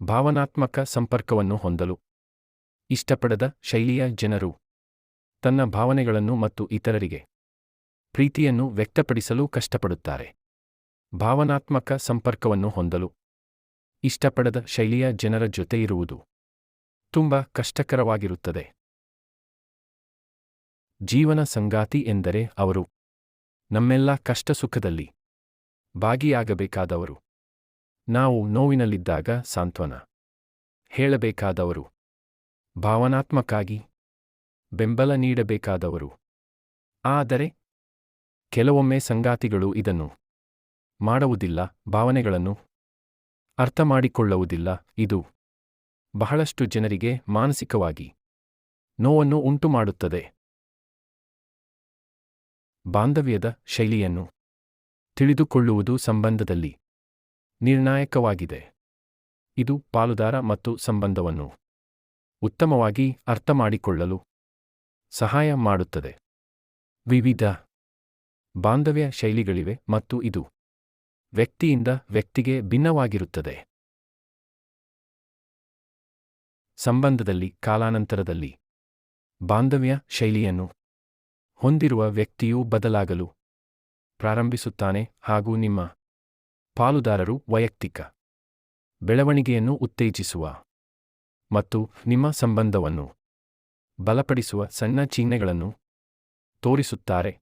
ಭಾವನಾತ್ಮಕ ಸಂಪರ್ಕವನ್ನು ಹೊಂದಲು ಇಷ್ಟಪಡದ ಶೈಲಿಯ ಜನರು ತನ್ನ ಭಾವನೆಗಳನ್ನು ಮತ್ತು ಇತರರಿಗೆ ಪ್ರೀತಿಯನ್ನು ವ್ಯಕ್ತಪಡಿಸಲು ಕಷ್ಟಪಡುತ್ತಾರೆ. ಭಾವನಾತ್ಮಕ ಸಂಪರ್ಕವನ್ನು ಹೊಂದಲು ಇಷ್ಟಪಡದ ಶೈಲಿಯ ಜನರ ಜೊತೆ ಇರುವುದು ತುಂಬಾ ಕಷ್ಟಕರವಾಗಿರುತ್ತದೆ. ಜೀವನ ಸಂಗಾತಿ ಎಂದರೆ ಅವರು ನಮ್ಮೆಲ್ಲ ಕಷ್ಟಸುಖದಲ್ಲಿ ಭಾಗಿಯಾಗಬೇಕಾದವರು. ನಾವು ನೋವಿನಲ್ಲಿದ್ದಾಗ ಸಾಂತ್ವನ ಹೇಳಬೇಕಾದವರು. ಭಾವನಾತ್ಮಕವಾಗಿ ಬೆಂಬಲ ನೀಡಬೇಕಾದವರು. ಆದರೆ ಕೆಲವೊಮ್ಮೆ ಸಂಗಾತಿಗಳು ಇದನ್ನು ಮಾಡುವುದಿಲ್ಲ, ಭಾವನೆಗಳನ್ನು ಅರ್ಥಮಾಡಿಕೊಳ್ಳುವುದಿಲ್ಲ. ಇದು ಬಹಳಷ್ಟು ಜನರಿಗೆ ಮಾನಸಿಕವಾಗಿ ನೋವನ್ನು ಉಂಟುಮಾಡುತ್ತದೆ. ಬಾಂಧವ್ಯದ ಶೈಲಿಯನ್ನು ತಿಳಿದುಕೊಳ್ಳುವುದು ಸಂಬಂಧದಲ್ಲಿ ನಿರ್ಣಾಯಕವಾಗಿದೆ. ಇದು ಪಾಲುದಾರ ಮತ್ತು ಸಂಬಂಧವನ್ನು ಉತ್ತಮವಾಗಿ ಅರ್ಥಮಾಡಿಕೊಳ್ಳಲು ಸಹಾಯ ಮಾಡುತ್ತದೆ. ವಿವಿಧ ಬಾಂಧವ್ಯ ಶೈಲಿಗಳಿವೆ ಮತ್ತು ಇದು ವ್ಯಕ್ತಿಯಿಂದ ವ್ಯಕ್ತಿಗೆ ಭಿನ್ನವಾಗಿರುತ್ತದೆ. ಸಂಬಂಧದಲ್ಲಿ ಕಾಲಾನಂತರದಲ್ಲಿ ಬಾಂಧವ್ಯ ಶೈಲಿಯನ್ನು ಹೊಂದಿರುವ ವ್ಯಕ್ತಿಯು ಬದಲಾಗಲು ಪ್ರಾರಂಭಿಸುತ್ತಾನೆ ಹಾಗೂ ನಿಮ್ಮ ಪಾಲುದಾರರು ವೈಯಕ್ತಿಕ ಬೆಳವಣಿಗೆಯನ್ನು ಉತ್ತೇಜಿಸುವ ಮತ್ತು ನಿಮ್ಮ ಸಂಬಂಧವನ್ನು ಬಲಪಡಿಸುವ ಸಣ್ಣ ಚಿಹ್ನೆಗಳನ್ನು ತೋರಿಸುತ್ತಾರೆ.